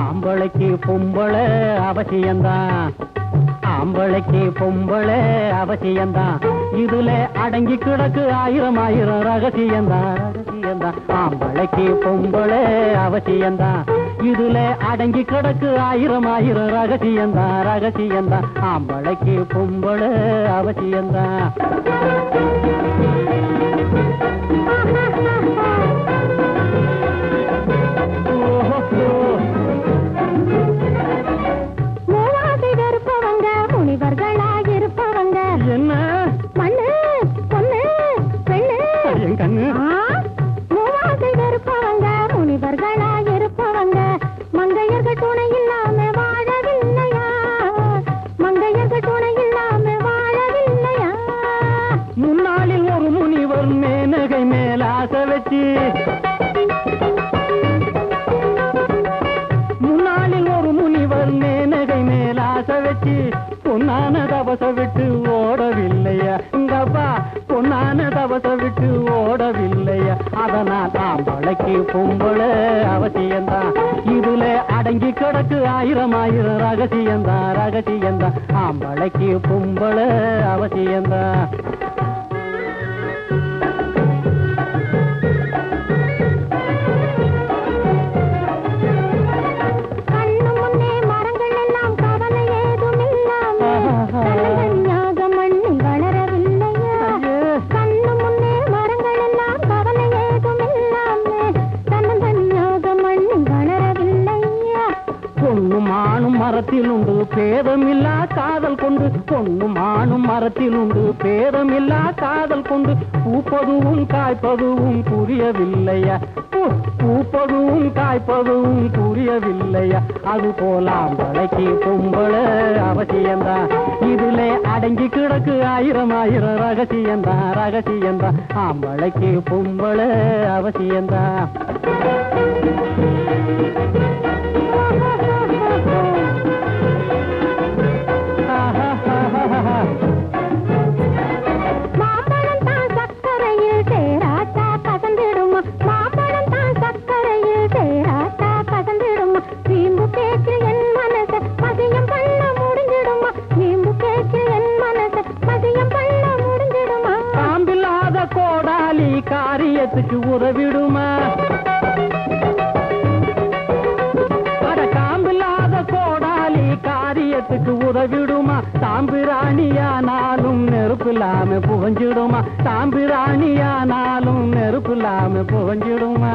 ஆம்பளைக்கு பொம்பளை அவசியம்தான், ஆம்பளைக்கு பொம்பளை அவசியம்தான், இதுல அடங்கி கிடக்கு ஆயிரம் ஆயிரம் ரகசியம்தான் ரகசியம்தான். ஆம்பளைக்கு பொம்பளை அவசியம்தான், இதுல அடங்கி கிடக்கு ஆயிரம் ஆயிரம் ரகசியம்தான் ரகசியம்தான். ஆம்பளைக்கு பொம்பளை அவசியம்தான். என்ன மண்ணு பொண்ணு பெண்ணு என் கண்ணு மூவாசை வெறுப்பவங்க முனிவர்களாக இருப்பவங்க மங்கையர்கள் துணை இல்லாம வாழவில்லையா, மங்கையர்கள் துணை இல்லாம வாழவில்லையா. முன்னாளில் ஒரு முனிவர் மேனகை மேலாச வச்சு, முன்னாளில் ஒரு முனிவர் மேனகை மேலாச வச்சு பொன்னான தவச விட்டு ஓடவில்லையா இங்கப்பா, பொன்னான தவச விட்டு ஓடவில்லையா. அதனால் ஆம்பளைக்கு பொம்பளை அவசியம்தான், இதுல அடங்கி கிடக்கு ஆயிரம் ஆயிரம் ரகசியம்தான் ரகசியம்தான். ஆம்பளைக்கு பொம்பளை அவசியம்தான். மரத்தில் உண்டு பேதமில்லா காதல் கொண்டு, பொண்ணும் ஆணும் மரத்தில் உண்டு பேதமில்லா காதல் கொண்டு, பூப்பதுவும் காய்ப்பதுவும் புரியவில்லையா, பூப்பதுவும் காய்ப்பதுவும் புரியவில்லையா. அது போல ஆம்பளைக்கு பொம்பளை அவசியம்தான், இதுல அடங்கி கிடக்கு ஆயிரம் ஆயிரம் ரகசியம்தான் ரகசியம்தான். ஆம்பளைக்கு பொம்பளை அவசியம்தான். மாம்பழம் தான் சக்கரையில் சேராட்டா கசந்திடுமா, மாம்பழம் தான் சக்கரையில் சேராட்டா கசந்திடுமா. வீம்பு பேச்சு என் மனச மதியம் பண்ண முடிஞ்சிடுமா, வீம்பு பேச்சு என் மனச மதியம் பண்ண முடிஞ்சிடுமா. காம்பில்லாத கோடாலி காரியத்துக்கு உதவிடுமா, கோடாலி காரியத்துக்கு உதவிடுமா. தாம்பிராணியானாலும் நெருப்பில்லாம புகஞ்சிடுமா, தாம்பிராணியானாலும் நெருப்பில்லாம புகஞ்சிடுமா.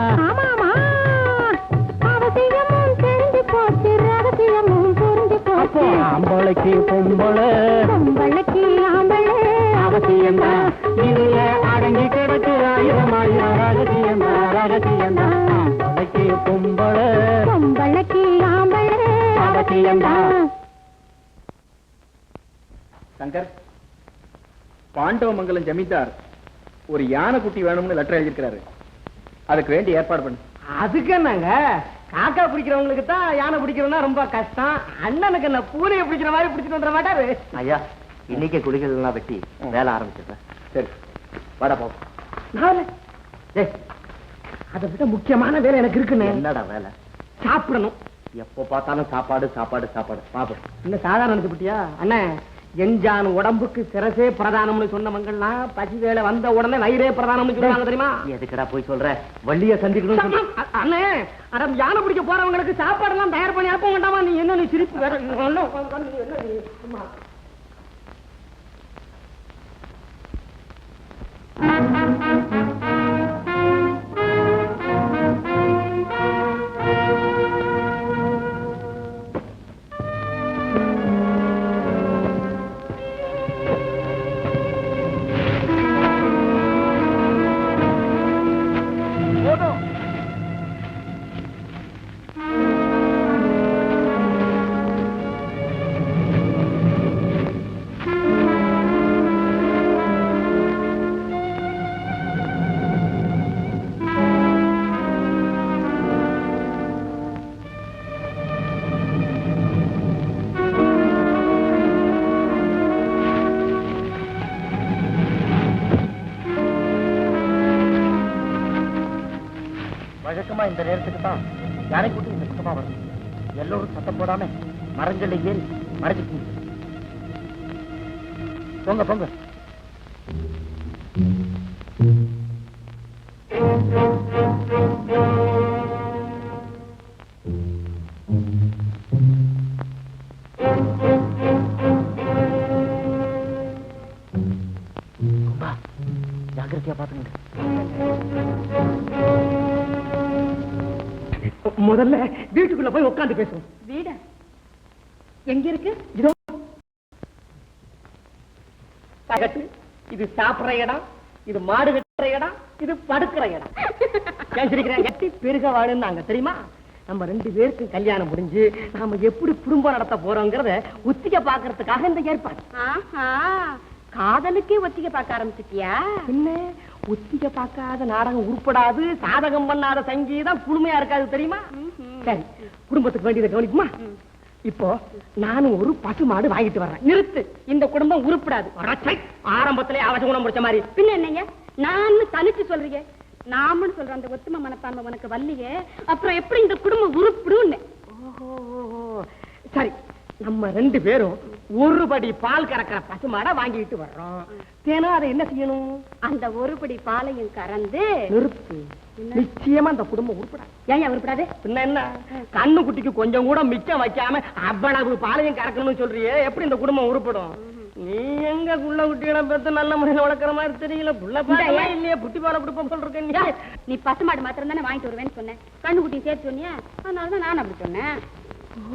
அவசியமும் தெரிஞ்சு போச்சு ரகசியமும் புரிஞ்சு போச்சு. ஆம்பளைக்கு பொம்பளை பொம்பளைக்கு ஆம்பளை அவசியம்தான், இதுல அடங்கி கிடக்கு ஆயிரம் ஆயிரம் ரகசியம்தான் ரகசியம்தான். ஆம்பளைக்கு பொம்பளை பொம்பளைக்கு ஆம்பளை அவசியம்தான். சங்கர், பாண்டவமங்கலம் ஜமீன்தார் ஒரு யானை குட்டி வேணும்னு லெட்டர் எழுதியிருக்கிறாரு, அதுக்கு வேண்டி ஏற்பாடு பண்ணு. அதுக்கு என்னங்க, காக்கா பிடிக்கிறவங்களுக்கு தான் யானை பிடிக்கிறதுனா ரொம்ப கஷ்டம். அண்ணனுக்கு என்ன பூனையை பிடிக்கிற மாதிரி பிடிச்சிட்டு வந்துட மாட்டாரு. ஐயா, இன்னைக்கே குடிகள் எல்லாம் வெட்டி வேலை ஆரம்பிச்சிருக்கேன். சரி, வாடா போ. அதை விட முக்கியமான வேலை எனக்கு இருக்குன்னு. என்னடா வேலை? சாப்பிடணும். எப்போ பார்த்தாலும் சாப்பாடு சாப்பாடு சாப்பாடு. பாப்போம், இன்னும் சாதாரண நினைச்சு விட்டியா அண்ணே? எஞ்சான் உடம்புக்கு சிரசே பிரதானம்னு சொன்னவங்கலாம் பசி வேலை வந்த உடனே வயிறே பிரதானம்னு சொல்றாங்க தெரியுமா? எதுக்கடா போய் சொல்ற? வள்ளிய சந்திக்கணும். அண்ணே, அட யானை பிடிக்க போறவங்களுக்கு சாப்பாடு எல்லாம் தயார் பண்ணி அனுப்ப வேண்டாமா? நீ என்ன நீ சிரிப்பு வேற வழக்கமா இந்த நேரத்துக்கு தான் யானை கூட்டி இந்த பக்கமா வரும். எல்லோரும் சத்தம் போடாம மரங்கள்ல ஏறி மறைஞ்சுக்குங்க. போங்க போங்க. ஜாக்கிரதையா பாத்துங்க. முதல்ல வீட்டுக்குள்ள போய் உட்காந்து பேசுவோம். வீடா எங்க இருக்கு? இதோ பகட்டு. இது சாப்பிடுற இடம், இது மாடு கட்டுற இடம், இது படுக்கிற இடம். கேசிருக்கிறேன் கட்டி பெருக வாழுன்னாங்க தெரியுமா? நம்ம 2 பேருக்கும் கல்யாணம் முடிஞ்சு நாம எப்படி குடும்பம் நடத்த போறோங்கிறத ஒத்திகை பாக்குறதுக்காக இந்த ஏற்பாடு. காதலுக்கே ஒத்திகை பார்க்க ஆரம்பிச்சிட்டியா? என்ன ஒத்திகை பார்க்காத நாடகம் உருப்படாது, சாதகம் பண்ணாத சங்கீதம் குழுமையா இருக்காது தெரியுமா? சரி, குடும்பத்துக்கு வேண்டியதை கவனிக்குமா? இப்போ நானும் ஒரு பசு மாடு வாங்கிட்டு வர்றேன். நிறுத்து, இந்த குடும்பம் உருப்படாது. ஆரம்பத்திலே அவச குணம் முடிச்ச மாதிரி. பின்ன என்னங்க நான் தனிச்சு சொல்றீங்க? நாமன்னு சொல்ற அந்த ஒத்துமை மனப்பான்மை உனக்கு வல்லியே, அப்புறம் எப்படி இந்த குடும்பம் உருப்பிடும்? சரி, நம்ம 2 பேரும் ஒரு படி பால் கறக்கிற பசுமாடை வாங்கிட்டு வர்றோம். தேனா அதை என்ன செய்யணும்? அந்த ஒரு படி பாலையும் கறந்து நிறுத்து. நிச்சயமா அந்த குடும்பம் உருப்படாது. ஏன் உருப்படாது? பின்ன என்ன, கண்ணு குட்டிக்கு கொஞ்சம் கூட மிச்சம் வைக்காம அவ்வளவு பாலையும் கறக்கணும்னு சொல்றியே, எப்படி இந்த குடும்பம் உருப்படும்? நீ எங்க புள்ள குட்டிகளை பெற்று நல்ல முறையில் வளர்க்குற மாதிரி தெரியல. புள்ள பாலையே இல்லையே, குட்டி பாலை கொடுப்போம் சொல்றேன். நீ பசுமாடு மாத்திரம் தானே வாங்கிட்டு வருவேன்னு சொன்னேன், கண்ணு குட்டி சேர்த்து சொன்னியா? அதனாலதான் நான் அப்படி சொன்னேன்.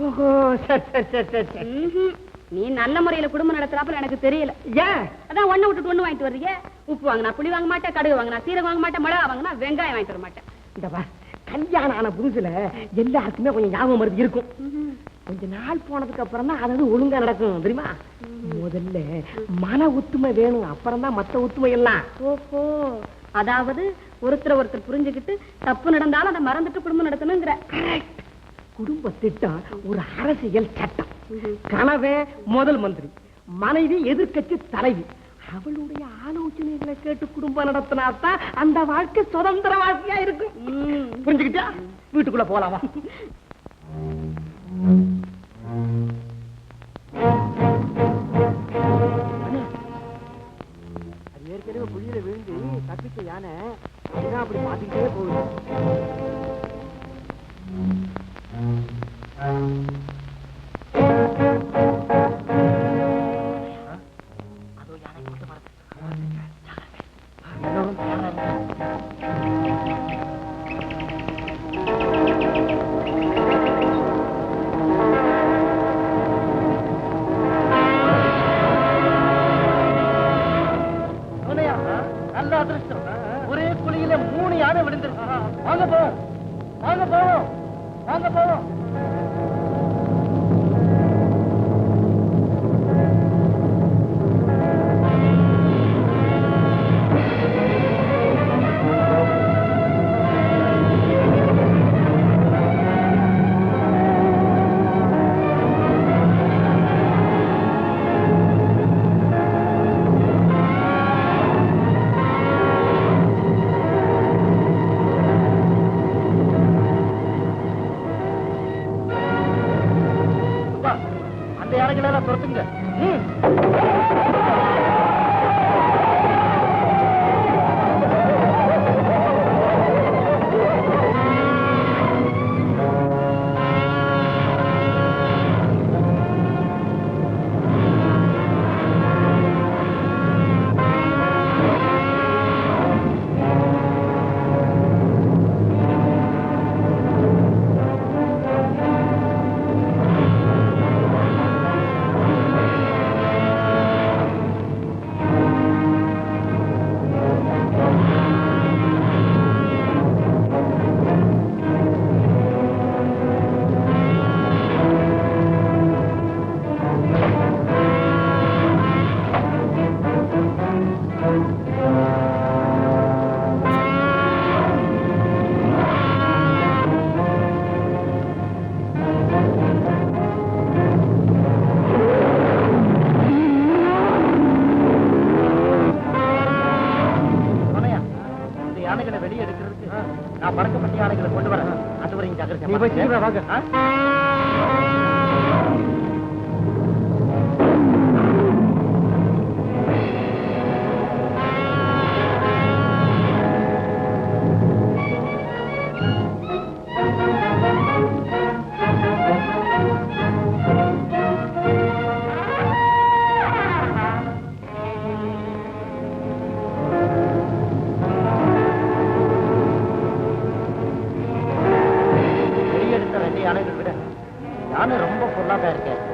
ஓஹோ, சரி சரி சரி சரி சரி. நீ நல்ல முறையில குடும்பம் நடத்துறாப்புல எனக்கு தெரியல. ஏன் அதான் ஒண்ணு விட்டுட்டு ஒண்ணு வாங்கிட்டு வர்றீங்க. உப்பு வாங்கினா புளி வாங்க மாட்டேன், கடுகு வாங்கினா சீரகம் வாங்க மாட்டேன், மிளகா வாங்கினா வெங்காயம் வாங்கிட்டு வர மாட்டேன். இந்த பார், கல்யாணம் ஆன புதுசுல எல்லாருக்குமே கொஞ்சம் ஞாபகம் மருந்து இருக்கும். கொஞ்ச நாள் போனதுக்கு அப்புறம் தான் அதாவது ஒழுங்கா நடக்கும் தெரியுமா? முதல்ல மன ஒத்துமை வேணும், அப்புறம் தான் மத்த ஒத்துமை எல்லாம். ஓஹோ, அதாவது ஒருத்தர் புரிஞ்சுக்கிட்டு தப்பு நடந்தாலும் அதை மறந்துட்டு குடும்பம் நடத்தணுங்கிற. குடும்ப திட்டம் ஒரு அரசியல் சட்டம். கணவன் முதல் மந்திரி, மனைவி எதிர்க்கட்சி தலைவி. அவளுடைய ஆலோசனைகளை கேட்டு குடும்பம் நடத்தினாத்தான் அந்த வாழ்க்கை சுதந்திர வாழ்க்கையா இருக்கும். புரிஞ்சுக்கிட்டா? வீட்டுக்குள்ள போலாமா? அது ஏற்கனவே குழியில விழுந்து தப்பிச்ச யானை அப்படி பாத்துக்கிட்டே போகுது. நல்ல அதிர்ஷ்டம், ஒரே குழியில 3 யானை விழுந்துருக்கு. வாங்க போவோம், வாங்க போவோம், வாங்க போவோம். நான் பழக்கப்பட்ட ஆளுகளை கொண்டு வரேன். அதுவரை ஜாக்கிரதை. நீ போய் சீக்கிரம் வாங்க. நானும் ரொம்ப பொருளாதான் இருக்கேன்.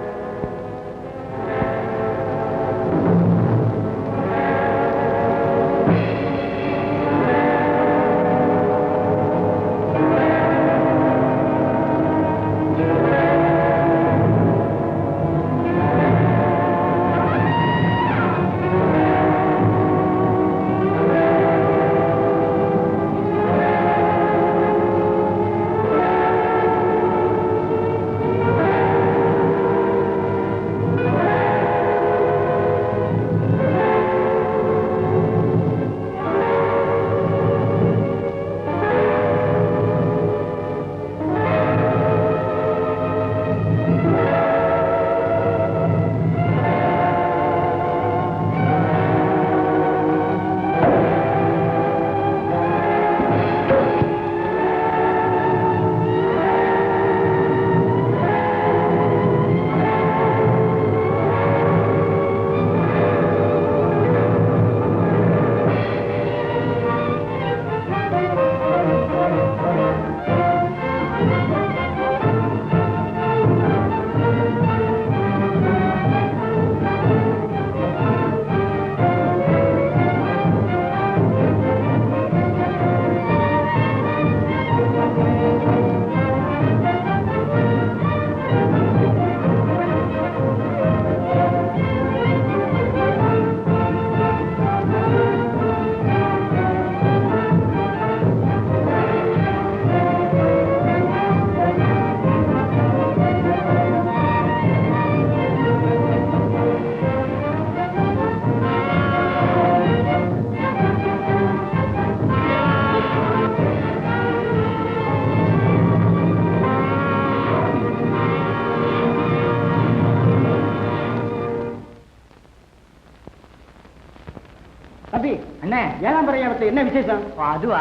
என்ன விசேஷம்? அதுவா,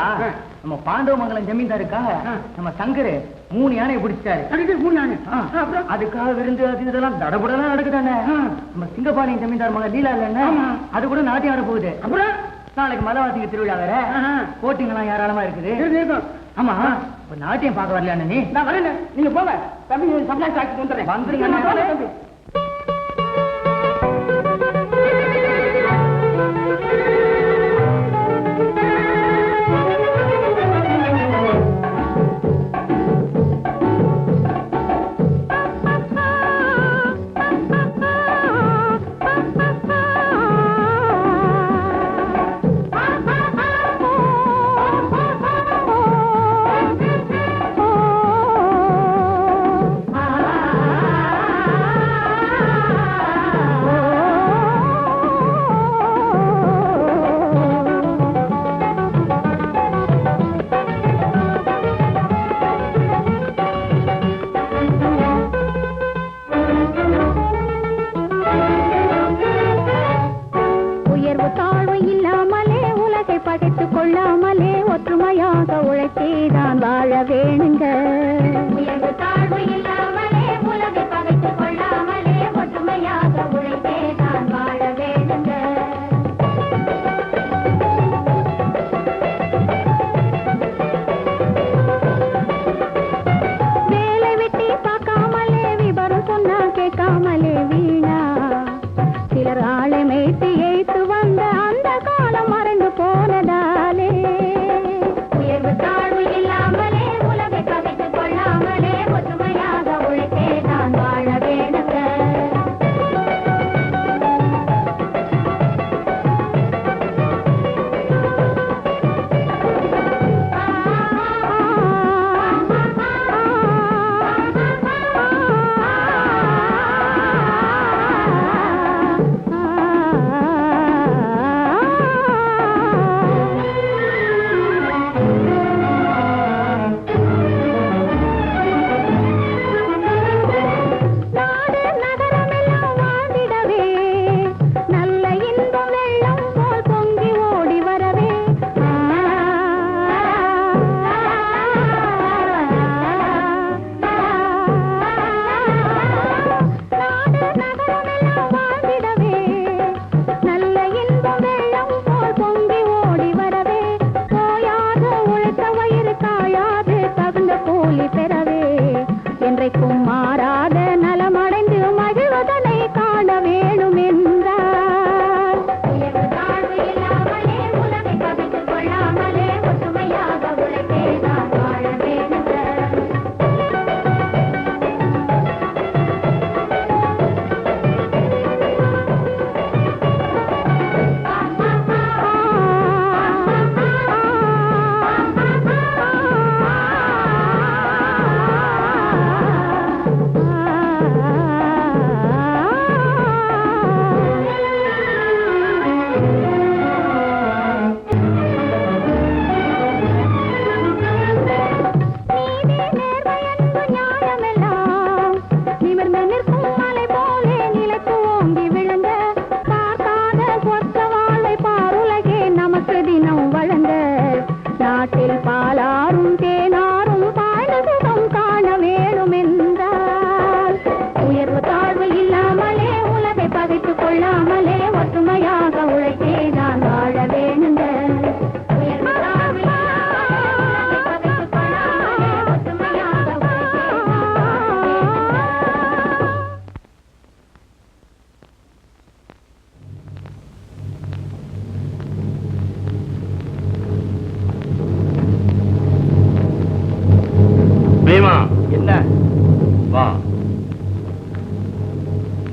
நம்ம பாண்டவமங்கலம் ஜமீன்தாருக்காக நம்ம சங்கரு 3 யானையை பிடிச்சிட்டாரு. 3 யானை. அதுக்காக விருந்து அது இதெல்லாம் தடபுடலாம் நடக்குதானே. நம்ம சிங்கப்பாளையம் ஜமீன்தார் மகன் லீலா இல்ல, அது கூட நாட்டியம் ஆட போகுது. அப்புறம் நாளைக்கு மதவாசிங்க திருவிழா வேற, போட்டிங்கெல்லாம் ஏராளமா இருக்குது. ஆமா, இப்ப நாட்டியம் பார்க்க வரல நீ? நான் வரேன், நீங்க போங்க. தம்பி சப்ளை ஆக்கி வந்துடுறேன். வந்துருங்க தம்பி.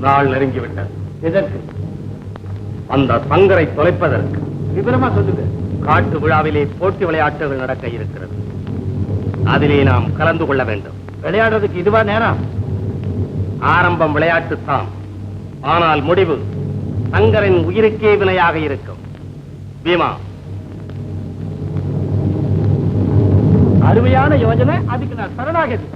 நாள் நெருங்கிவிட்டது. எதற்கு? அந்த சங்கரை தொலைப்பதற்கு. விவரமா சொல்லுங்க. காட்டு விழாவிலே போட்டி விளையாட்டுகள் நடக்க இருக்கிறது. அதிலே நாம் கலந்து கொள்ள வேண்டும். விளையாடுறதுக்கு இதுவா நேரம்? ஆரம்பம் விளையாட்டுத்தான், ஆனால் முடிவு சங்கரின் உயிருக்கே வினையாக இருக்கும். பீமா, அருமையான யோஜனை. அதுக்கு நான் சரணாகதி.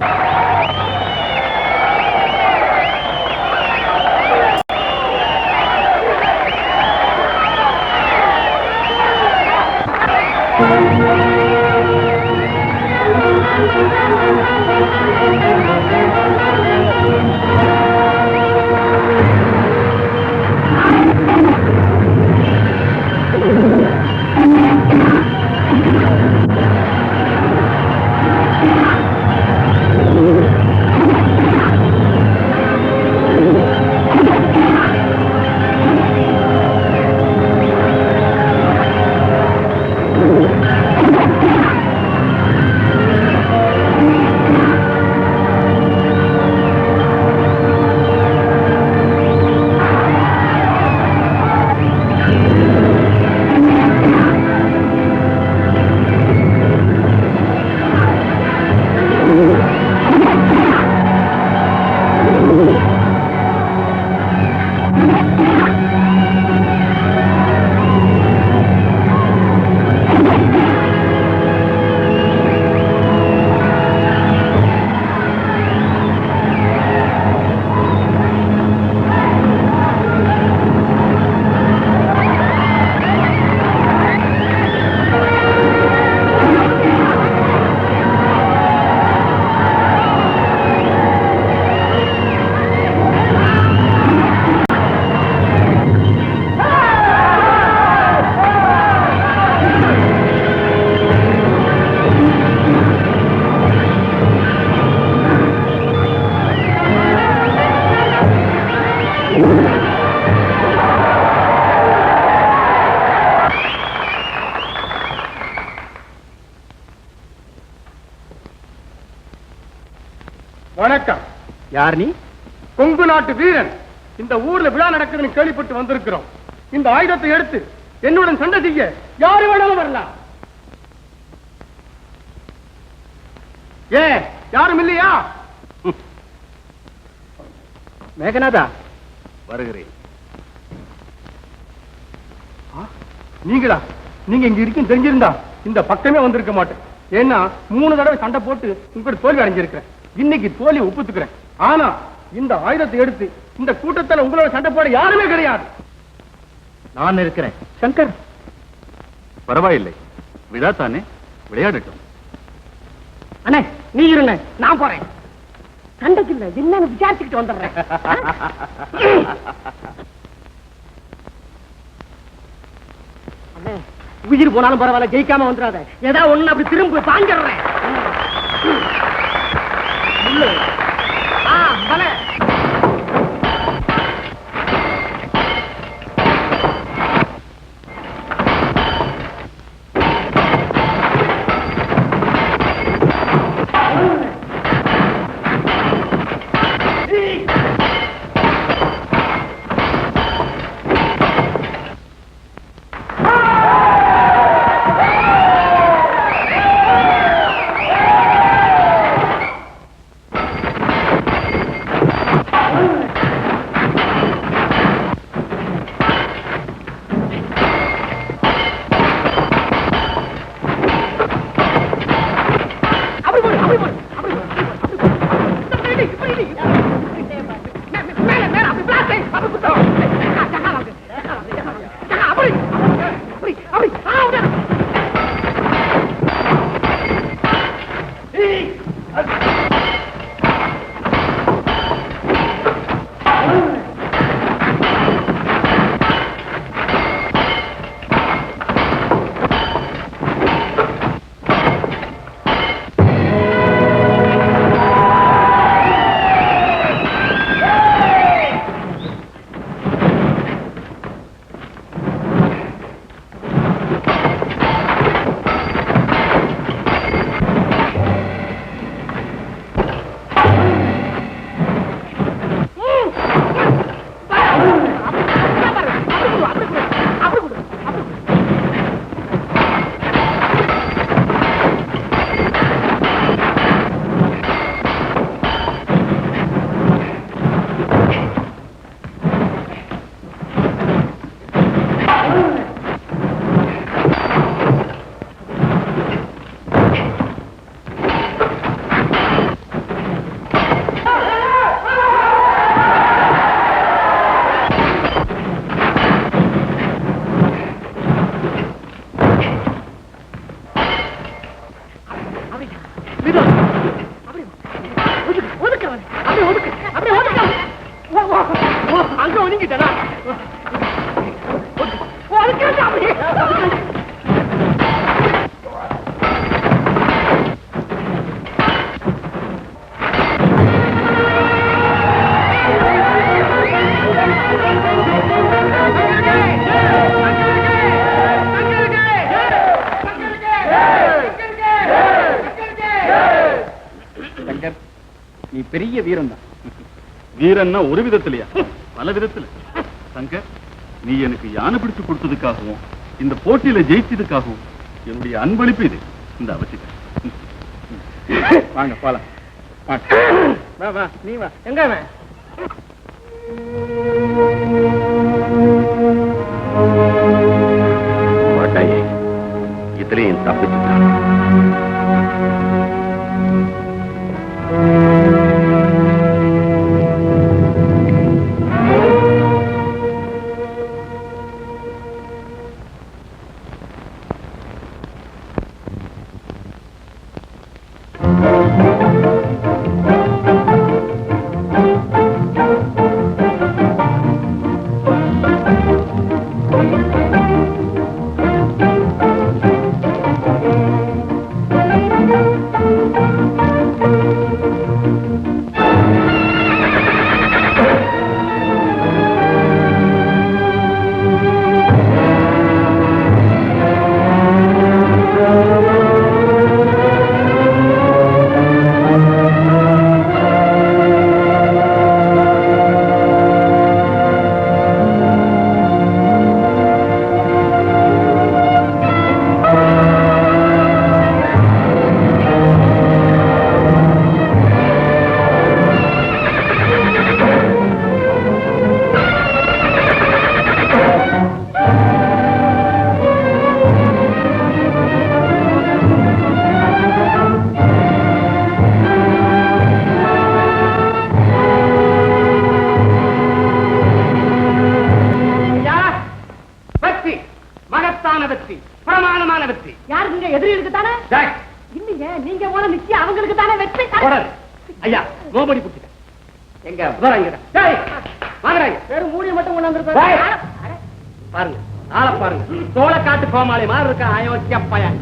வணக்கம். யார் நீ? கொங்கு நாட்டு வீரன். இந்த ஊர்ல விழா நடக்குதுன்னு கேள்விப்பட்டு வந்திருக்கிறோம். இந்த ஆயுதத்தை எடுத்து என்னுடன் சண்டை செய்ய யாரு வேணாலும் வரலாம். ஏ, யாரும் இல்லையா? மேகநாதா, வருகிறேன். நீங்களா? நீங்க இங்க இருக்கும் தெரிஞ்சிருந்தா இந்த பக்கமே வந்திருக்க மாட்டேன். ஏன்னா 3 தடவை சண்டை போட்டு உங்களோட தோல்வி அடைஞ்சிருக்கிறேன். இன்னைக்கு தோல்வி ஒப்புத்துக்கிறேன். ஆனா இந்த ஆயுதத்தை எடுத்து இந்த கூட்டத்தில் உங்களோட சண்டை போட யாருமே கிடையாது. நான் இருக்கிறேன். சங்கர், பரவாயில்லை, விழா தானே, விளையாடட்டும். அண்ணே, நீ இருண்ணே, நான் போறேன். சண்டைக்கு இல்ல, என்னன்னு விசாரிச்சுக்கிட்டு வந்துடுறேன். அண்ணே, உயிர் போனாலும் பரவாயில்ல, ஜெயிக்காம வந்துடாத. ஏதாவது ஒண்ணு அப்படி திரும்ப தாங்கிடுறேன். சங்கர், நீ பெரிய வீரன் தான். வீரன்னா ஒரு விதத்திலையா? பல விதத்துல. சங்கர், நீ எனக்கு யானை பிடிச்சு கொடுத்ததுக்காகவும் இந்த போட்டியில ஜெயிச்சதுக்காகவும் என்னுடைய அன்பளிப்பு இது. இந்த அவசியம். வாங்க போலாம். வா வா, நீ வா. எங்க அவன்? மாட்டாயே, இதுலயும் தப்பிச்சுட்டான். ஐயா நோபடி புடிச்சிட்டேன். எங்க வராங்க? டேய் வாங்கறாங்க. வெறும் மூடிய மட்டும் கொண்டு வந்திருக்காங்க. பாருங்க, ஆள பாருங்க. சோளக்காட்டு கோமாளி மாதிரி இருக்க அயோக்கிய பையன்.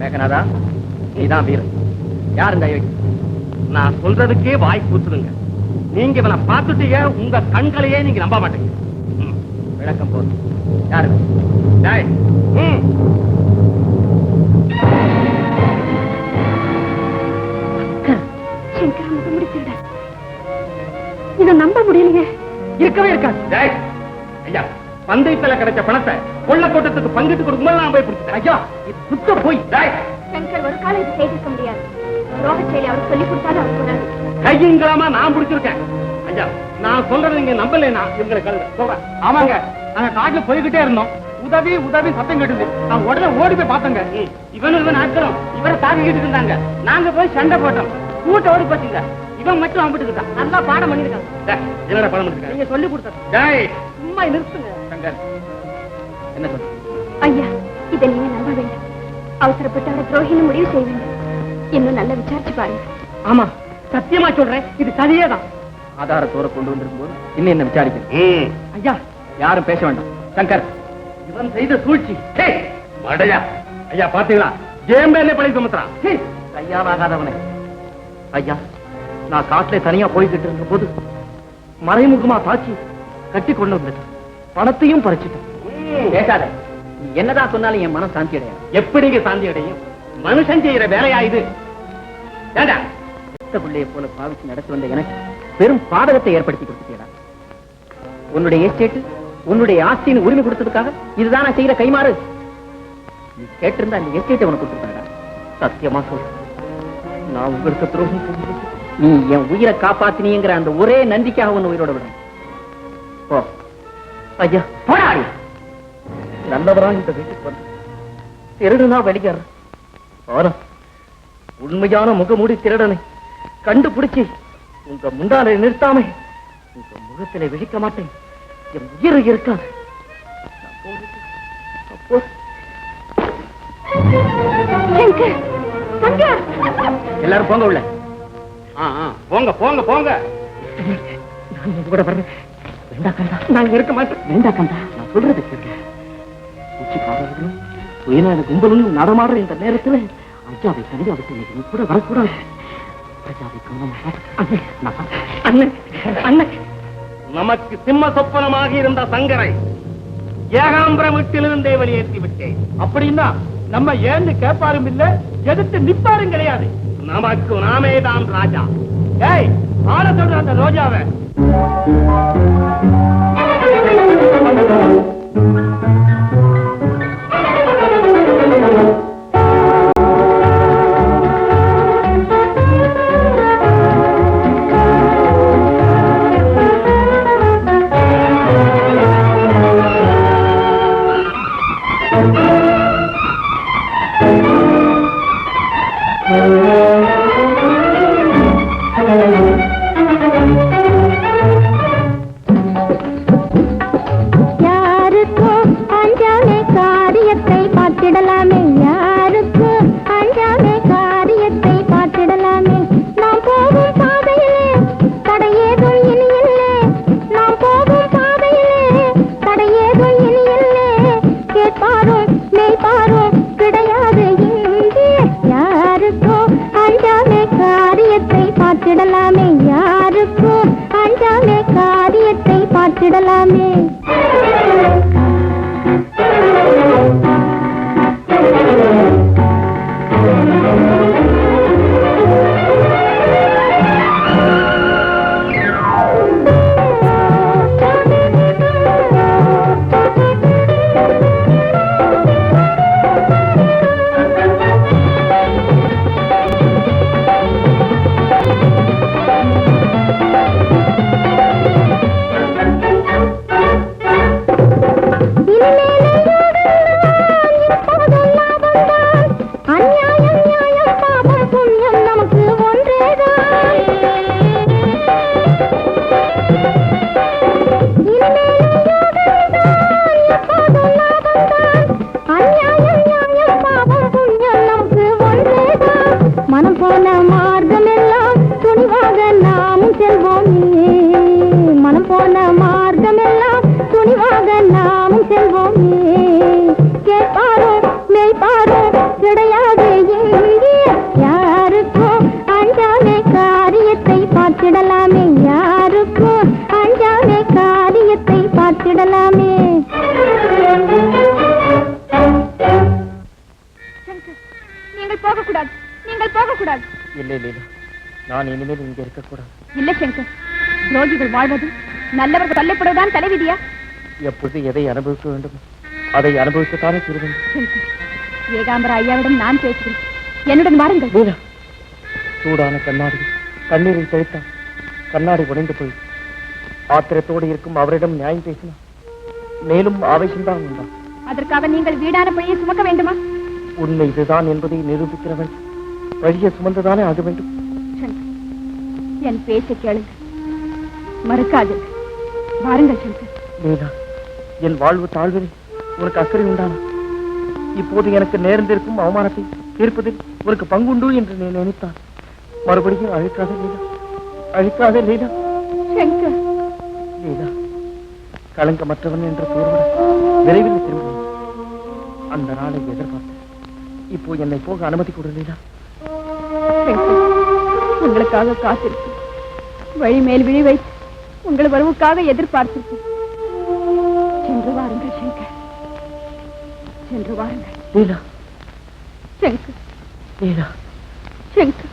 மேகநாதா, நீதான் வீரன். யார் இந்த அயோக்கிய? நான் சொல்றதுக்கே வாய் கூத்துடுங்க. நீங்க இவனை பார்த்துட்டீங்க, உங்க கண்களையே நீங்க நம்ப மாட்டீங்க. விளக்கம் போதும். யாரு? டேய் இதை நம்ப முடியலையே. இருக்கவே இருக்காது. ஐயா, பந்தயத்துல கிடைச்ச பணத்தை கொள்ள கூட்டத்துக்கு பங்கிட்டு கொடுக்கும்போது நான் போய் பிடிச்சிட்டேன். ஐயா, இது சுத்த போய். சங்கர் ஒரு காலம் இது செய்திருக்க முடியாது. ரோக செயலி அவர் சொல்லி கொடுத்தாலும் அவர் சொன்னாரு. கையங்களாமா நான் பிடிச்சிருக்கேன். ஐயா, நான் சொல்றது நீங்க நம்பலைன்னா இவங்களுக்கு சொல்றேன். ஆமாங்க, நாங்க காட்டுல போய்கிட்டே இருந்தோம். உதவி உதவி சத்தம் கேட்டுது. நான் உடனே ஓடி போய் பார்த்தோங்க. இவன் ஆட்களும் இவரை தாக்கிட்டு இருந்தாங்க. நாங்க போய் சண்டை போட்டோம். கூட்ட ஓடி போச்சுங்க. இவன் மட்டும் அம்பிட்டுக்கிட்டான். நல்லா பாடம் பண்ணிருக்காங்க. என்னடா பாடம் பண்ணிருக்காங்க? நீங்க சொல்லி கொடுத்தா சும்மா நிறுத்துங்க. சங்கர், என்ன சொல்ற? ஐயா, இதை நீங்க நம்ப வேண்டாம். அவசரப்பட்டு அவரை துரோகின்னு முடிவு செய்ய வேண்டாம். இன்னும் நல்லா விசாரிச்சு பாருங்க. ஆமா, சத்தியமா சொல்றேன், இது சரியே தான். ஆதாரத்தோட கொண்டு வந்திருக்கும் போது இன்னும் என்ன விசாரிக்கணும்? ஐயா, யாரும் பேச வேண்டாம். சங்கர், இவன் செய்த சூழ்ச்சி. மடையா ஐயா, பாத்தீங்களா? ஜேம்பேல பழி சுமத்துறான். கையாலாகாதவனே. ஐயா, நான் காட்டுல தனியா போய்கிட்டு இருந்த போது மறைமுகமா தாக்கி கட்டி கொண்டு வந்துட்டேன். பணத்தையும் பறிச்சுட்டேன். பேசாத. நீ என்னதான் சொன்னாலும் என் மனம் சாந்தி அடையும். எப்படிங்க சாந்தி அடையும்? மனுஷன் செய்யற வேலையா இது? பிள்ளையை போல பாவிச்சு நடத்தி வந்த எனக்கு பெரும் பாதகத்தை ஏற்படுத்தி கொடுத்துட்டா. உன்னுடைய எஸ்டேட், உன்னுடைய ஆஸ்தியின் உரிமை கொடுத்ததுக்காக இதுதான் நான் செய்யற கைமாறு. நீ கேட்டிருந்தா அந்த எஸ்டேட்டை உனக்கு கொடுத்துருக்கா. சத்தியமா சொல்ற, நான் உங்களுக்கு துரோகம் செஞ்சு நீ என் உயிரை காப்பாத்தினீங்கிற அந்த ஒரே நன்றிக்காக உன்னை உயிரோட விட. ஓ ஐயா, போராடி நல்லவரா இந்த வீட்டுக்கு வந்து திருடுனா வெளிக்கார. ஆனா உண்மையான முகமூடி திருடனை கண்டுபிடிச்சு உங்க முண்டாலை நிறுத்தாம உங்க முகத்திலே விழிக்க மாட்டேன். என் உயிர் இருக்காது. எல்லாரும் போங்க உள்ள. போங்க போங்க போங்க. நான் கூட வரேன். வேண்டா கந்தா, நாங்க இருக்க மாட்டோம். வேண்டா கந்தா, நான் சொல்றது கேட்க. பூச்சிக்காரர்களும் சுயநல கும்பலும் நடமாடுற இந்த நேரத்துல ஐயாவை கண்டு அவருக்கு இன்னைக்கு கூட வரக்கூடாது. ஐயாவை கவனமாக அண்ணன் அண்ணன் நமக்கு சிம்ம சொப்பனமாக இருந்த சங்கரை ஏகாம்பரம் வீட்டிலிருந்தே வெளியேற்றி விட்டேன். அப்படின்னா நம்ம ஏன்னு கேட்பாரும் இல்ல, எதிர்த்து நிப்பாரும் கிடையாது. நமக்கு நாமேதான் ராஜா. ஏய், ஆள சொல்ற அந்த ரோஜாவை. நான் இனிமேல் இங்க இருக்கக்கூடாது. இல்ல சங்கர், துரோகிகள் வாழ்வது நல்லவர்கள் கொல்லப்படுவதுதான் தலைவிதியா? எப்போது எதை அனுபவிக்க வேண்டும் அதை அனுபவிக்கத்தானே தீர வேண்டும். ஏகாம்பர ஐயாவிடம் நான் பேசுகிறேன், என்னுடன் வாருங்கள். சூடான கண்ணாடி கண்ணீரை தெளித்தான், கண்ணாடி உடைந்து போய் ஆத்திரத்தோடு இருக்கும் அவரிடம் நியாயம் பேசினான். மேலும் ஆவேசம்தான் உண்டான். அதற்காக நீங்கள் வீடான பழியை சுமக்க வேண்டுமா? உண்மை இதுதான் என்பதை நிரூபிக்கிறவன் வழியை சுமந்துதானே ஆக வேண்டும். என் பேச்சை கேளுங்க, மறுக்காது. வாருங்கள் சங்கர். நீதா, என் வாழ்வு தாழ்வில் உனக்கு அக்கறை உண்டானா? இப்போது எனக்கு நேர்ந்திருக்கும் அவமானத்தை தீர்ப்பதில் உனக்கு பங்குண்டு என்று நீ நினைத்தான். மறுபடியும் அழிக்காத லீலா, அழிக்காத லீலா. சங்கர், லீலா, களங்கமற்றவன் என்ற பெயருடன் விரைவில் திரும்ப அந்த நாளை எதிர்பார்த்தேன். இப்போ என்னை போக அனுமதி கொடு லீலா. உங்களுக்காக காத்திருக்கேன், வழி மேல் விழி வைத்து உங்கள் வரவுக்காக எதிர்பார்த்திருக்கேன். சென்று வாருங்கள் சங்கர், சென்று வாருங்கள். லீலா, சங்கர், லீலா, சங்கர்.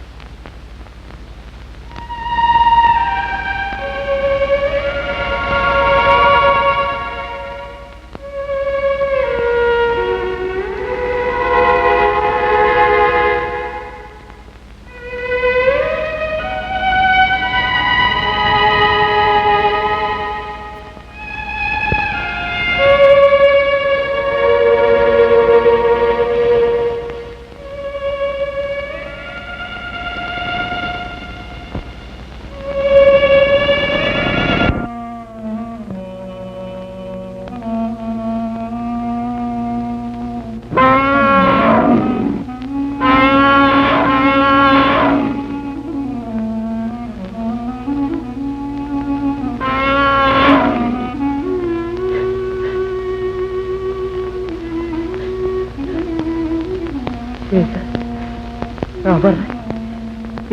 நான் வர்றேன்.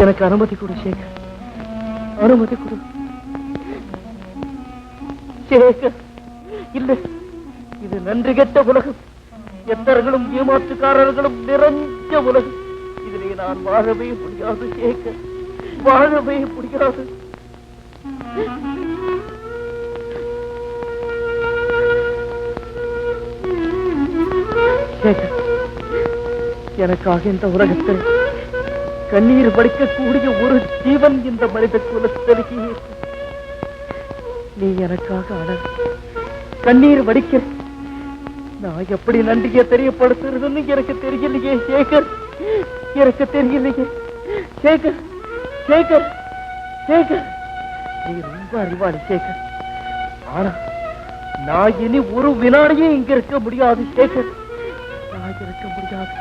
எனக்கு அனுமதி கொடு சேகர், அனுமதி கொடு சேகர். இல்லை, இது நன்றி கெட்ட உலகம், எத்தர்களும் ஏமாற்றுக்காரர்களும் நிறைஞ்ச உலகம். இதிலே நான் வாழவே முடியாது சேகர், வாழவே முடியாது. சேகர், எனக்காக இந்த உலகத்தில் கண்ணீர் வடிக்கக்கூடிய ஒரு ஜீவன் இந்த மனித குலத்தருகே. நீ எனக்காக அழ கண்ணீர் வடிக்க நான் எப்படி நன்றியை தெரியப்படுத்துறதுன்னு எனக்கு தெரியலையே சேகர், எனக்கு தெரியலையே சேகர். சேகர், சேகர், நீ ரொம்ப அறிவாளி சேகர். ஆனா நான் இனி ஒரு வினாடியே இங்க இருக்க முடியாது சேகர், நான் இருக்க முடியாது.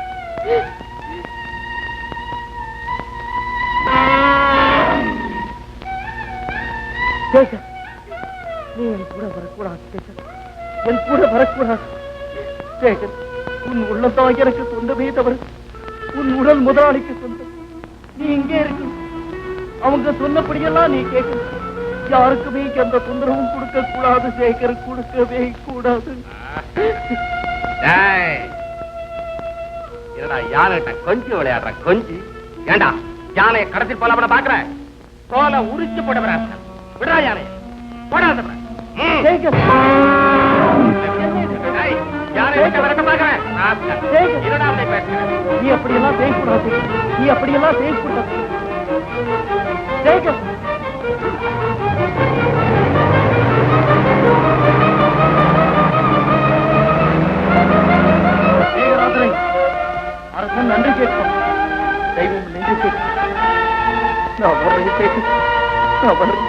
சேகர், நீ என் கூட வரக்கூடாது சேகர், என் கூட வரக்கூடாது சேகர். உன் உள்ளதான் எனக்கு சொந்தமே தவிர உன் உடல் முதலாளிக்கு சொந்தம். நீ இங்கே இருக்கு, அவங்க சொன்னபடியெல்லாம் நீ கேட்க. யாருக்குமே எந்த தொந்தரவும் கொடுக்க கூடாது சேகர், கொடுக்கவே கூடாது. யானைகிட்ட கொஞ்சி விளையாடுற கொஞ்சி ஏண்டா யானையை கடத்தில் போல பாக்குற தோலை உரிச்சு போட விடா யானையை போடாத. நீ அப்படியெல்லாம் பேசக்கூடாது, நீ அப்படியெல்லாம் பேசக்கூடாது சேகர். அரசன் நன்றி கேட்கும், தெய்வம் நன்றி கேட்கும். நான் வர்றேன் சேகர், நான் வர்றேன்.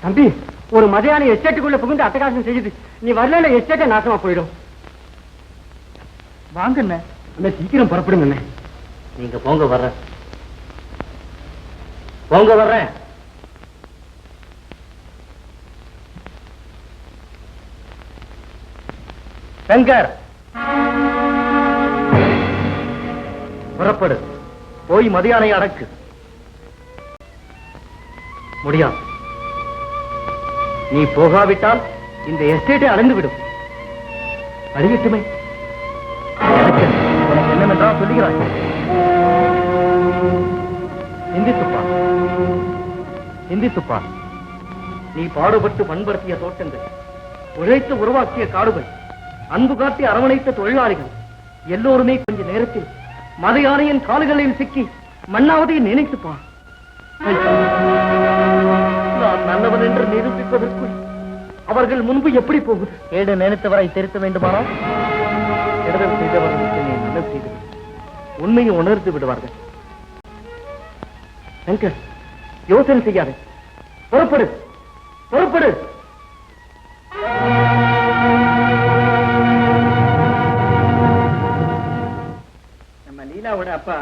தம்பி, ஒரு மதியான எஸ்டேட்டுக்குள்ள புகுந்து அட்டகாசம் செய்யுது. நீ வரல எஸ்டேட்டை நாசமா போயிடும். வாங்க அண்ணே, சீக்கிரம் புறப்படுங்க அண்ணே. நீங்க போங்க, வர்றேன். போங்க, வர்றேன். சங்கர், புறப்படு. போய் மதியானை அடக்கு. முடியாது. நீ போகாவிட்டால் இந்த எஸ்டேட்டை அடைந்துவிடும். அழியட்டுமே. எனக்கு என்னவென்றால் சொல்லுகிறாய். சிந்தித்துப்பா. நீ பாடுபட்டு பண்படுத்திய தோட்டங்கள், உழைத்து உருவாக்கிய காடுகள், அன்பு காட்டி அரவணைத்த தொழிலாளிகள் எல்லோருமே கொஞ்ச நேரத்தில் மத யானையின் கால்களில் சிக்கி மண்ணாவதை நினைத்துப்பா. நான் நல்லவன் என்று நிரூபிப்பதற்குள் அவர்கள் முன்பு எப்படி போகுது? கேடு நினைத்தவரை திருத்த வேண்டுமானால் கெடுதல் செய்தவர்களுக்கு நீ நல்லது செய்து உண்மையை உணர்ந்து விடுவார்கள். சங்கர், யோசனை செய்யாதே. புறப்படு. நம்ம லீலாவோட அப்பா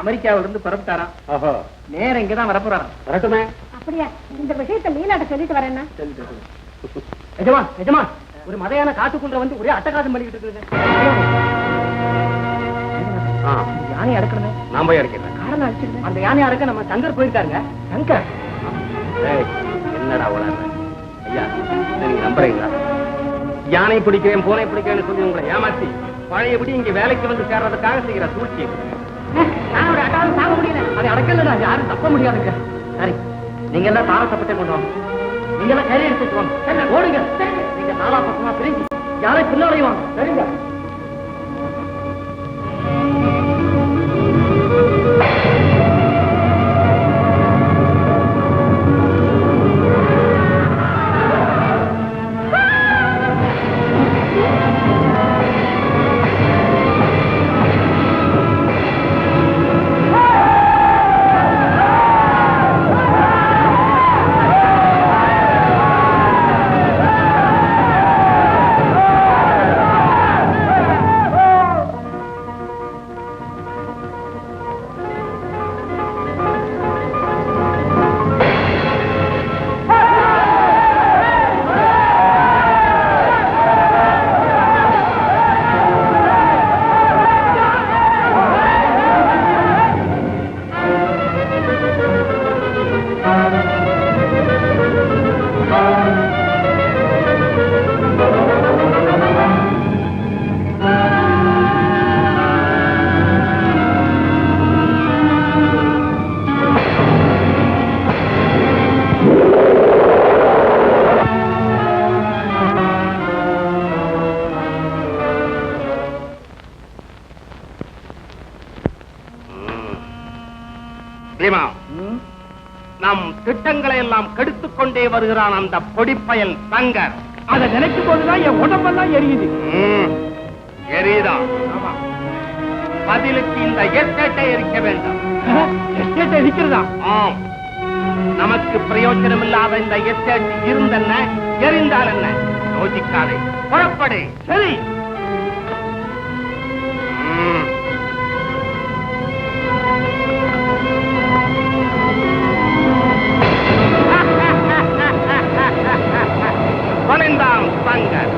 அமெரிக்காவில இருந்து புறப்பட்டாராம். நேரம் இங்கதான் வரப்போறாராம். வரட்டுமே. அப்படியா? இந்த விஷயத்தை லீலாட்ட சொல்லிட்டு வரேன்னா? எஜமா, ஒரு மதையான காட்டுக்குள்ள வந்து ஒரே அட்டகாசம் பண்ணிக்கிட்டு இருக்கு. யானை அடக்கணுமே. நான் போய் அடக்கிறேன். காரணம் அடிச்சிருக்கேன். அந்த யானை அடக்க நம்ம சங்கர் போயிருக்காருங்க. சங்கர், என்னடா உளற? ஐயா, நீங்க நம்புறீங்களா? யானை பிடிக்கிறேன், பூனை பிடிக்கிறேன்னு சொல்லி உங்களை ஏமாத்தி பழையபடி இங்க வேலைக்கு வந்து சேர்றதுக்காக செய்யற சூழ்ச்சி. யானோட அட்டாலும் தாங்க முடியல. அதை அடக்கல யாரும் தப்ப முடியாதுங்க. சரி, நீங்க எல்லாம் தாரசப்பட்டே கொண்டு வாங்க. நீங்க எல்லாம் கையில எடுத்துட்டு வாங்க. ஓடுங்க. நீங்க நாலா பக்கமா பிரிஞ்சு யாரை பின்னாலையும் வாங்க. சரிங்க. நம் திட்டங்களை எல்லாம் கெடுத்துக் கொண்டே வருகிறான் அந்த பொடிப்பயல் சங்கர். அதை நினைக்கும் போதுதான் என் உடம்பெல்லாம் எரியுது. எரியுதான். பதிலுக்கு இந்த எஸ்டேட்டை எரிக்க வேண்டும். எஸ்டேட்டை எரிக்கிறதா? ஆம். நமக்கு பிரயோஜனம் இல்லாத இந்த எஸ்டேட் இருந்தென்ன, எரிந்தால் என்ன? யோசிக்காதே, புறப்படு. சரி. வளைந்தான் சங்கர்.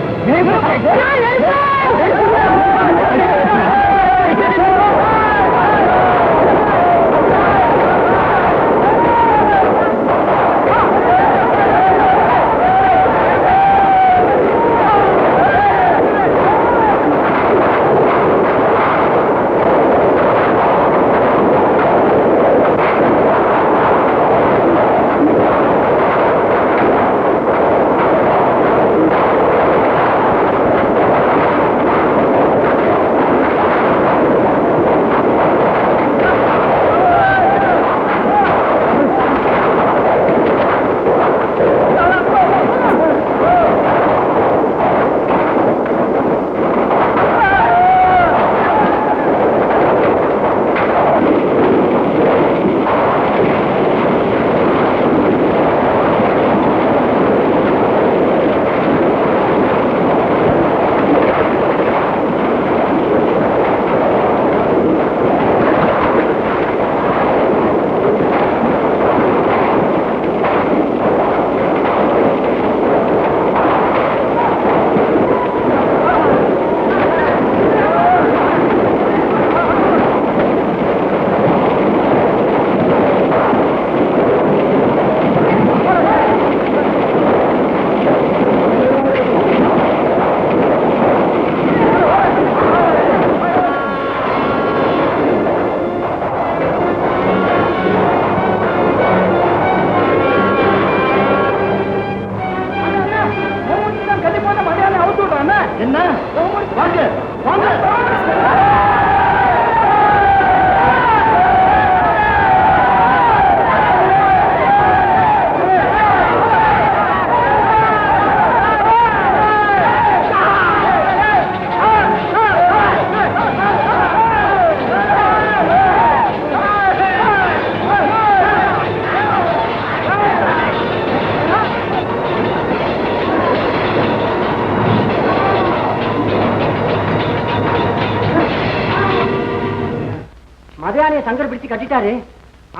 யானையை சங்கர் பிடிச்சு கட்டிட்டாரு.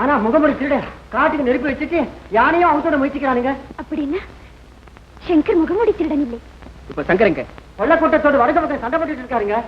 ஆனா முகமுடி திருட காட்டுக்கு நெருப்பி வச்சுட்டு யானையும் அவத்தோட முயற்சிக்கிறானுங்க. அப்படின்னா சங்கர் முகமுடி திருடன் இல்லை. இப்ப சங்கரங்க கொள்ளக்கூட்டத்தோடு வடக்கு பக்கம் சண்டை போட்டுட்டு இருக்காருங்க.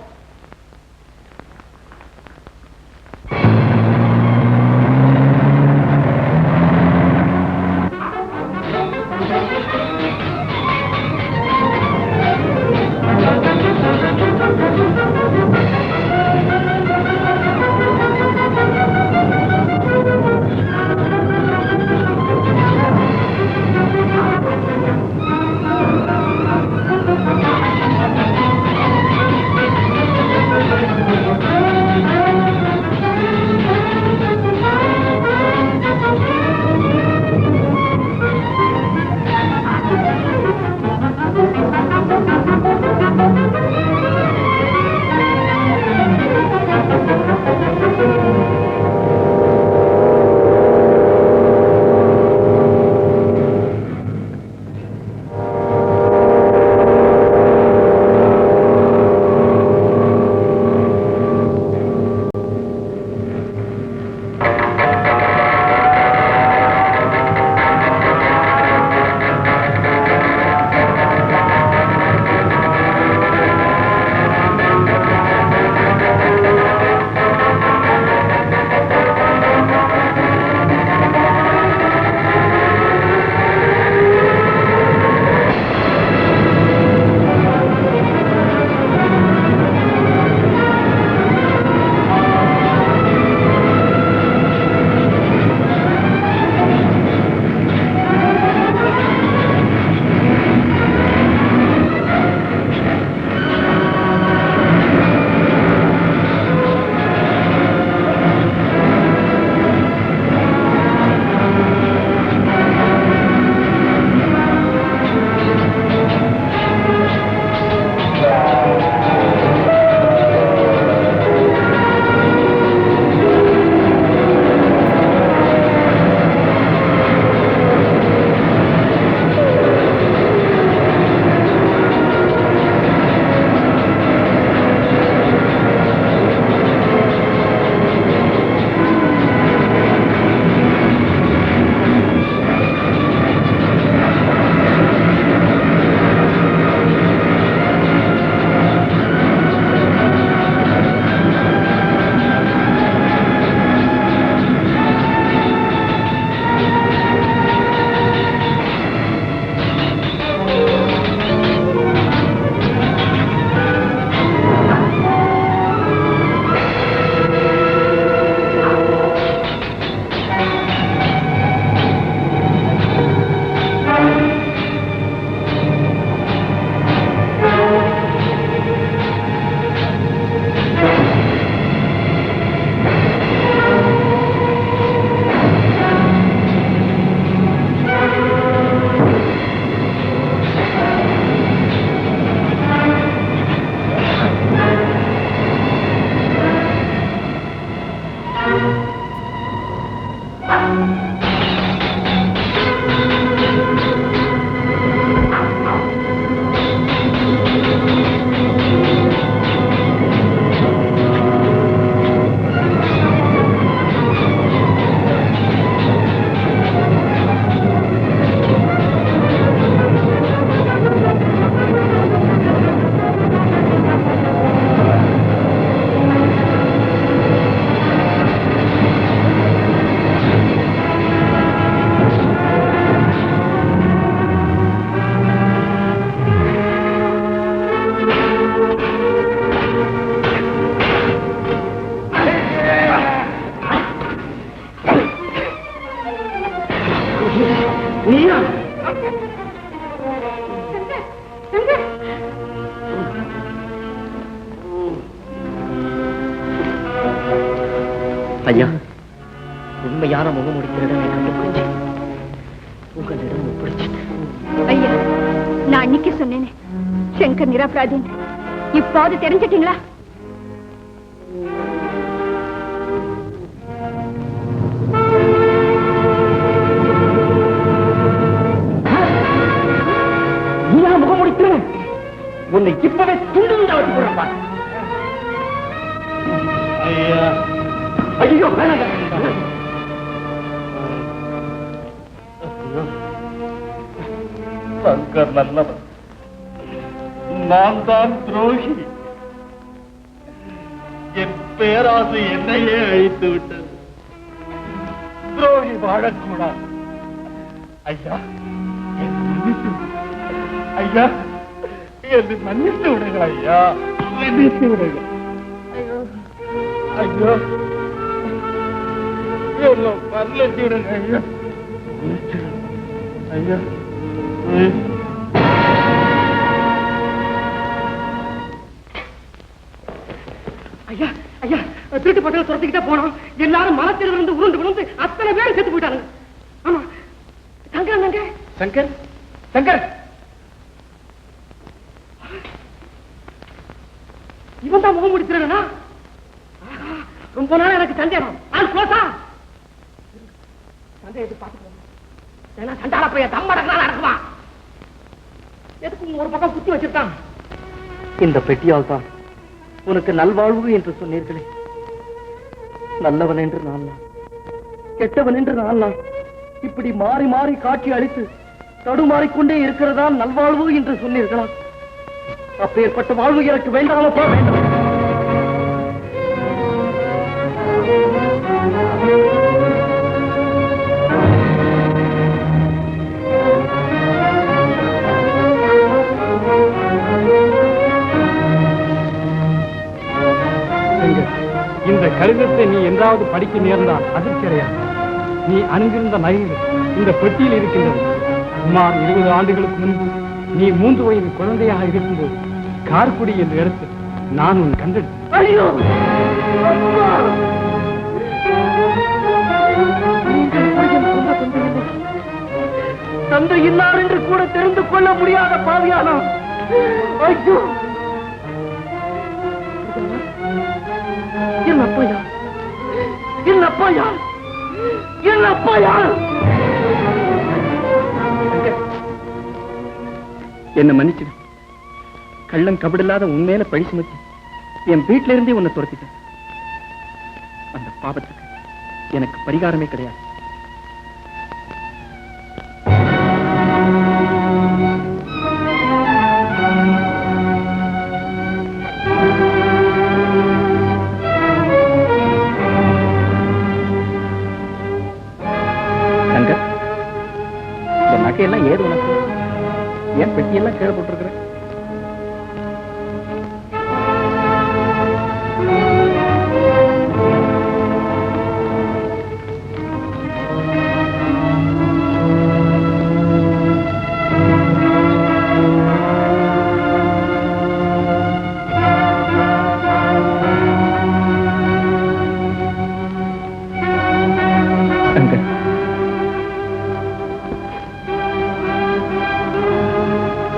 ஐயா, உண்மையான முகமுடிக்கிறதனை கண்டுபிடிச்சு உங்களிடம் ஒப்படைச்சிட்டேன். ஐயா, நான் அன்னைக்கு சொன்னேனே சங்கர் நிரபராதின்னு, இப்போது தெரிஞ்சிட்டீங்களா? முகமுடிக்கிறேன், உன்னை இப்பவே துண்டு துண்டா வச்சு போடுறேன். ஐயா, ஐயோ வேணாங்க. சங்கர் நல்லவன், நான் தான் துரோகி. என் பேராசை என்னையே அழித்து விட்டது. துரோகி வாழக்கூடாது. ஐயா ஐயா என்னை மன்னித்து விடுங்கள். ஐயா மன்னித்து விடுங்கள். ஐயோ என்ன மன்னித்து விடுங்க. ஐயா ஐயா ஐயா ஐயா, திருட்டு பட்டை துரத்திக்கிட்டே போனோம். எல்லாரும் மரத்தில் இருந்து உருண்டு விழுந்து அத்தனை பேரும் செத்து போயிட்டாங்க. ஆமா சங்கர் சங்கர் சங்கர் இவன் தான் முகம் முடிச்சிருக்கா? ரொம்ப நாள் எனக்கு சந்தேகம். சந்தேகத்தை பார்த்து சண்டால போய் தம்மடங்களா இருக்குமா? எதுக்கு ஒரு பக்கம் குத்தி வச்சிருக்கான்? இந்த பெட்டியால் தான் உனக்கு நல்வாழ்வு என்று சொன்னீர்களே. நல்லவன் என்று நான், கெட்டவன் என்று நான் இப்படி மாறி மாறி காட்சி அளித்து தடுமாறிக்கொண்டே இருக்கிறதா நல்வாழ்வு என்று சொன்னீர்களா? அப்பேற்பட்ட வாழ்வு எனக்கு வேண்டாமப்பா, வேண்டாம். இந்த கடிதத்தை நீ என்றாவது படிக்க நேர்ந்தால் அதிர்ச்சியடையாது. நீ அணிந்திருந்த நகைகள் இந்த பெட்டியில் இருக்கின்றது. சுமார் 20 ஆண்டுகளுக்கு முன்பு நீ 3 வயது குழந்தையாக இருக்கும்போது கார்குடி என்ற இடத்தில் நான் உன் கண்டெடுத்தேன். தந்தை இன்னார் என்று கூட தெரிந்து கொள்ள முடியாத பாவியானா? ஐயோ, என் அப்பா யார்? என் அப்பா யார்? என் அப்பா யார்? என்ன மன்னிச்சிடு. கள்ளம் கபடில்லாத உண்மையில பழி சுமத்தி என் வீட்டில இருந்தே உன்னை துரத்திட்டேன். அந்த பாவத்துக்கு எனக்கு பரிகாரமே கிடையாது. சங்கர், இந்த நகையெல்லாம் ஏது உனக்கு? ஏன் பெட்டியெல்லாம் கீழே போட்டிருக்கிற?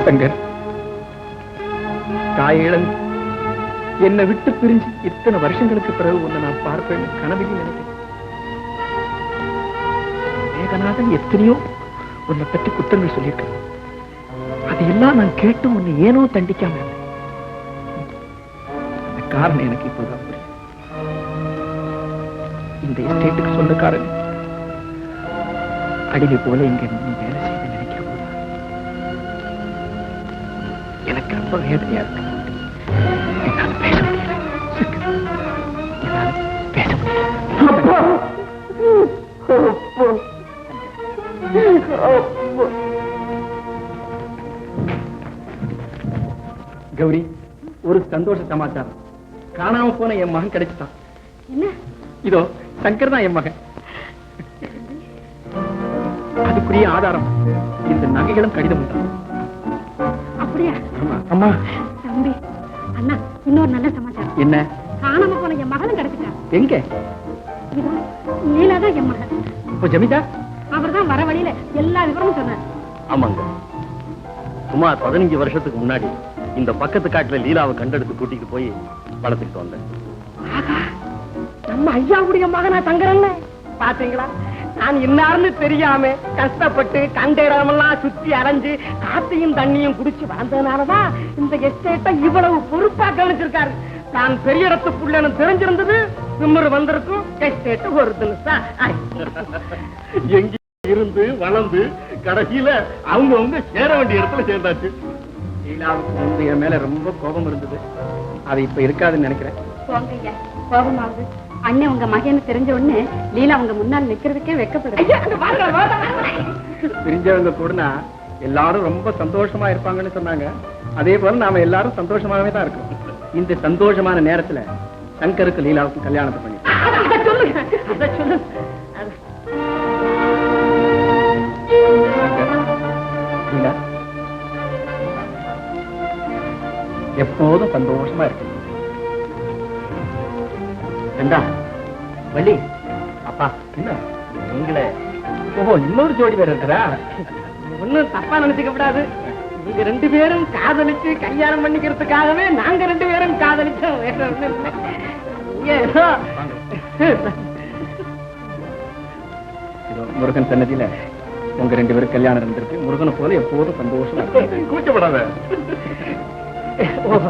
சங்கர், தாய் இழந்து என்னை விட்டு பிரிஞ்சு இத்தனை வருஷங்களுக்கு பிறகு உன்னை நான் பார்ப்பேன் கனவிலும் நினைக்கிறேன். மேகநாதன் எத்தனையோ உன்னை பற்றி குற்றங்கள் சொல்லியிருக்கேன். அதையெல்லாம் நான் கேட்டும் உன்னை ஏனோ தண்டிக்காம இருந்தேன். அந்த காரணம் எனக்கு இப்போதான் புரியும். இந்த எஸ்டேட்டுக்கு சொந்தக்காரன் அடிமை போல இங்க நீ வேலை செய்து நினைக்கிற போது எனக்கு ரொம்ப வேதனையா இருக்கு. என்னால பேச முடியல. என்னால பேச முடியல. கௌரி, ஒரு சந்தோஷ சமாச்சாரம். காணாம போன என் மகன் கிடைச்சிட்டான். இதோ சங்கர் தான் என் மகன். அதுக்குரிய ஆதாரம் இந்த நகைகளும் கடிதம் உண்டு. அப்படியா? அம்மா, தம்பி, அண்ணா, இன்னொரு நல்ல சமாச்சாரம். என்ன? காணாம போன என் மகனும் கிடைச்சிட்டான். எங்க? நீலாதான் என் மகன். இப்போ ஜமிதா அவர் தான் வர வழியில எல்லா விவரமும் சொன்னார். ஆமாங்க, சுமார் 15 வருஷத்துக்கு முன்னாடி இந்த பக்கத்து காட்டுல லீலாவை கண்டெடுத்து கூட்டிட்டு போய் வளர்த்துக்கிட்டு வந்தேன். நம்ம ஐயாவுடைய மகனா தங்கறல்ல பாத்தீங்களா? நான் இன்னார்னு தெரியாம கஷ்டப்பட்டு கண்ட இடமெல்லாம் சுத்தி அலைஞ்சு காத்தையும் தண்ணியும் குடிச்சு வளர்ந்ததுனாலதான் இந்த எஸ்டேட்டை இவ்வளவு பொறுப்பா கவனிச்சிருக்காரு. நான் பெரிய இடத்துக்குள்ளன்னு தெரிஞ்சிருந்தது விமர் வந்திருக்கும் எஸ்டேட் ஒரு தினசா எங்க இருந்து வளர்ந்து கடைசியில அவங்க சேர வேண்டிய இடத்துல சேர்ந்தாச்சு. லீலாவுக்கு வந்து என் மேல ரொம்ப கோபம் இருந்தது. அது இப்ப இருக்காதுன்னு நினைக்கிறேன். போங்க ஐயா, கோபமாவது அண்ணன் உங்க மகன்னு தெரிஞ்ச உடனே லீலா உங்க முன்னால் நிக்கிறதுக்கே வெக்கப்படுது. பிரிஞ்சவங்க கூட எல்லாரும் ரொம்ப சந்தோஷமா இருப்பாங்கன்னு சொன்னாங்க. அதே போல நாம எல்லாரும் சந்தோஷமாவே தான் இருக்கோம். இந்த சந்தோஷமான நேரத்துல சங்கருக்கு லீலாவுக்கு கல்யாணத்தை பண்ணி லீலா எப்போதும் சந்தோஷமா இருக்கு. ஏண்டா வள்ளி, அப்பா என்ன நீங்களே ஓஹோ இன்னொரு ஜோடி பேர் இருக்கிறா? ஒண்ணும் தப்பா நினைச்சுக்க கூடாது. நீங்க 2 பேரும் காதலிச்சு கல்யாணம் பண்ணிக்கிறதுக்காகவே நாங்க 2 பேரும் காதலிச்சோம். வேற ஒண்ணும் இல்லை. நீங்க ஏதோ இதோ முருகன் சன்னதியில உங்க 2 பேரும் கல்யாணம் இருந்திருக்கு. முருகனை போல எப்போதும் சந்தோஷமா கூச்சப்படாத. ஓஹோ